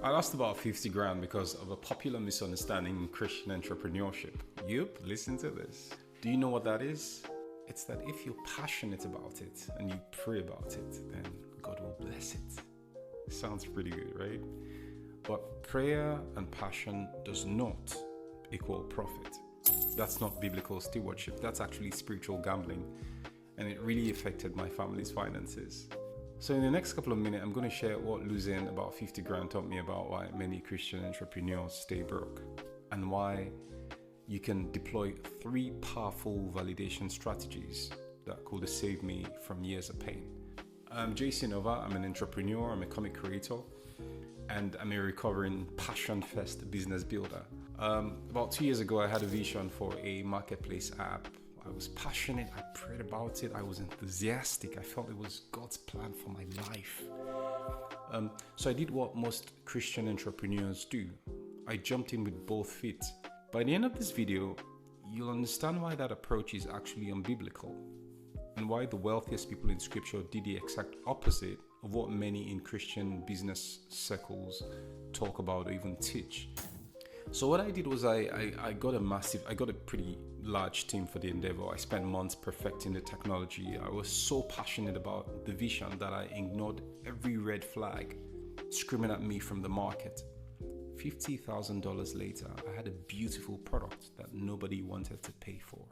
I lost about 50 grand because of a popular misunderstanding in Christian entrepreneurship. Yup, listen to this. Do you know what that is? It's that if you're passionate about it and you pray about it, then God will bless it. Sounds pretty good, right? But prayer and passion does not equal profit. That's not biblical stewardship. That's actually spiritual gambling. And it really affected my family's finances. So in the next couple of minutes, I'm going to share what losing about 50 grand taught me about why many Christian entrepreneurs stay broke and why you can deploy 3 powerful validation strategies that could save me from years of pain. I'm JC Nova. I'm an entrepreneur. I'm a comic creator. And I'm a recovering passion-fest business builder. About 2 years ago, I had a vision for a marketplace app. I was passionate, I prayed about it, I was enthusiastic, I felt it was God's plan for my life. So I did what most Christian entrepreneurs do. I jumped in with both feet. By the end of this video, you'll understand why that approach is actually unbiblical and why the wealthiest people in scripture did the exact opposite of what many in Christian business circles talk about or even teach. So what I did was I got a pretty large team for the endeavor. I spent months perfecting the technology. I was so passionate about the vision that I ignored every red flag screaming at me from the market. $50,000 later, I had a beautiful product that nobody wanted to pay for.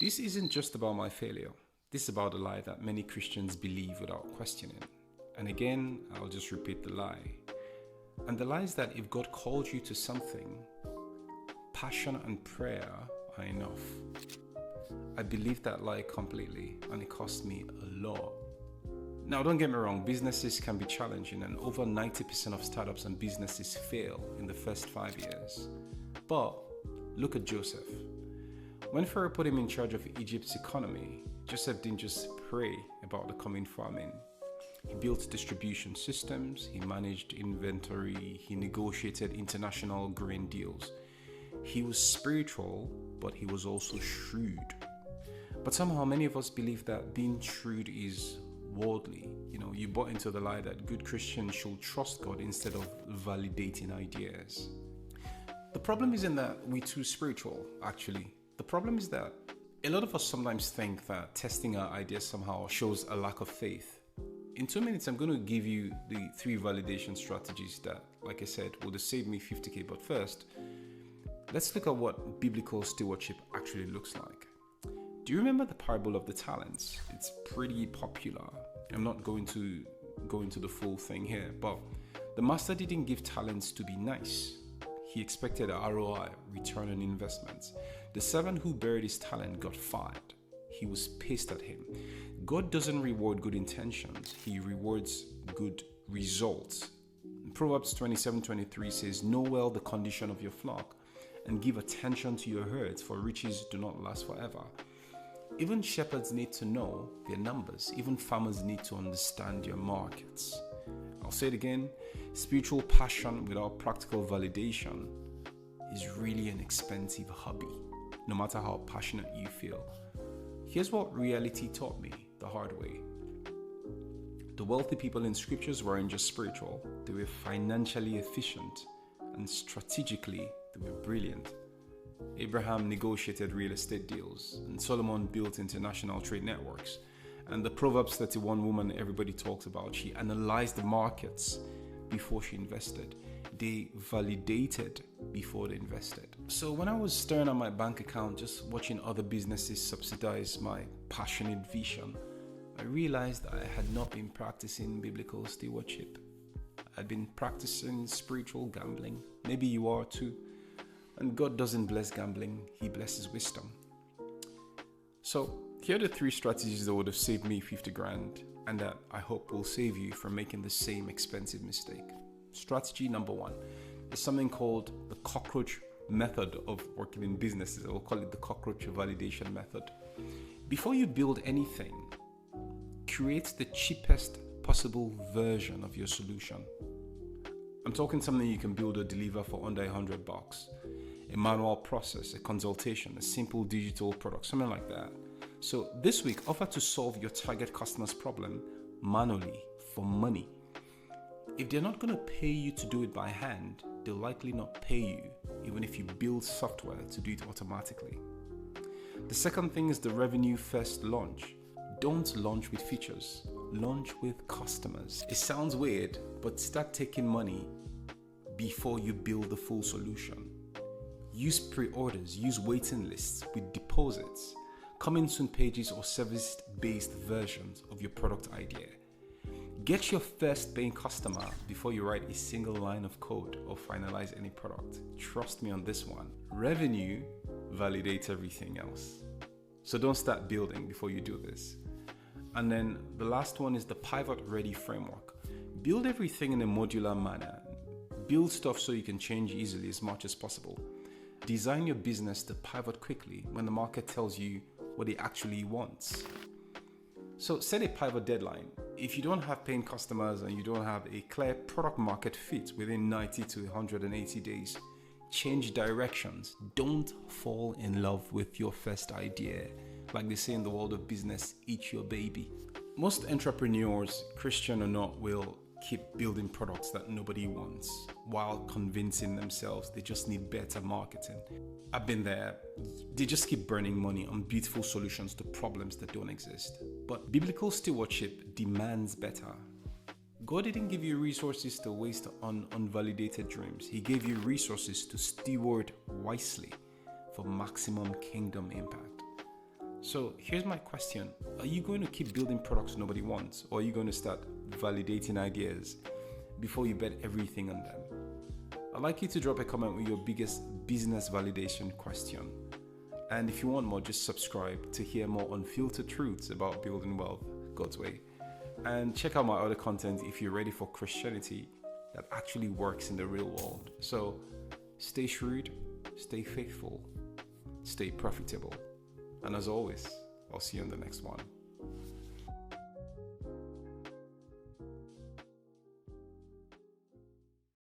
This isn't just about my failure. This is about a lie that many Christians believe without questioning. And again, I'll just repeat the lie. And the lie is that if God called you to something, passion and prayer are enough. I believe that lie completely, and it cost me a lot. Now, don't get me wrong, businesses can be challenging, and over 90% of startups and businesses fail in the first 5 years. But look at Joseph. When Pharaoh put him in charge of Egypt's economy, Joseph didn't just pray about the coming famine. He built distribution systems, he managed inventory, he negotiated international grain deals. He was spiritual, but he was also shrewd. But somehow many of us believe that being shrewd is worldly. You bought into the lie that good Christians should trust God instead of validating ideas. The problem isn't that we're too spiritual, actually. The problem is that a lot of us sometimes think that testing our ideas somehow shows a lack of faith. In 2 minutes, I'm going to give you the 3 validation strategies that, like I said, will save me 50K. But first, let's look at what biblical stewardship actually looks like. Do you remember the parable of the talents? It's pretty popular. I'm not going to go into the full thing here, but the master didn't give talents to be nice. He expected a ROI, return on investments. The servant who buried his talent got fired. He was pissed at him. God doesn't reward good intentions. He rewards good results. Proverbs 27:23 says, "Know well the condition of your flock and give attention to your herds, for riches do not last forever." Even shepherds need to know their numbers. Even farmers need to understand your markets. I'll say it again. Spiritual passion without practical validation is really an expensive hobby, no matter how passionate you feel. Here's what reality taught me the hard way. The wealthy people in scriptures weren't just spiritual, they were financially efficient, and strategically they were brilliant. Abraham negotiated real estate deals, and Solomon built international trade networks. And the Proverbs 31 woman everybody talks about, she analyzed the markets before she invested. They validated before they invested. So when I was staring at my bank account, just watching other businesses subsidize my passionate vision, I realized I had not been practicing biblical stewardship. I'd been practicing spiritual gambling. Maybe you are too. And God doesn't bless gambling, He blesses wisdom. So here are the 3 strategies that would have saved me 50 grand and that I hope will save you from making the same expensive mistake. Strategy number 1 is something called the cockroach method of working in businesses. I'll call it the cockroach validation method. Before you build anything, create the cheapest possible version of your solution. I'm talking something you can build or deliver for under $100. A manual process, a consultation, a simple digital product, something like that. So this week, offer to solve your target customer's problem manually for money. If they're not going to pay you to do it by hand, they'll likely not pay you, even if you build software to do it automatically. The second thing is the revenue first launch. Don't launch with features, launch with customers. It sounds weird, but start taking money before you build the full solution. Use pre-orders, use waiting lists with deposits, coming soon pages or service-based versions of your product idea. Get your first paying customer before you write a single line of code or finalize any product. Trust me on this one. Revenue validates everything else. So don't start building before you do this. And then the last one is the pivot ready framework. Build everything in a modular manner. Build stuff so you can change easily as much as possible. Design your business to pivot quickly when the market tells you what it actually wants. So set a pivot deadline. If you don't have paying customers and you don't have a clear product market fit within 90 to 180 days, change directions. Don't fall in love with your first idea. Like they say in the world of business, eat your baby. Most entrepreneurs, Christian or not, will keep building products that nobody wants while convincing themselves they just need better marketing. I've been there. They just keep burning money on beautiful solutions to problems that don't exist. But biblical stewardship demands better. God didn't give you resources to waste on unvalidated dreams. He gave you resources to steward wisely for maximum kingdom impact. So here's my question. Are you going to keep building products nobody wants? Or are you going to start validating ideas before you bet everything on them? I'd like you to drop a comment with your biggest business validation question. And if you want more, just subscribe to hear more unfiltered truths about building wealth God's way. And check out my other content if you're ready for Christianity that actually works in the real world. So stay shrewd, stay faithful, stay profitable. And as always, I'll see you on the next one.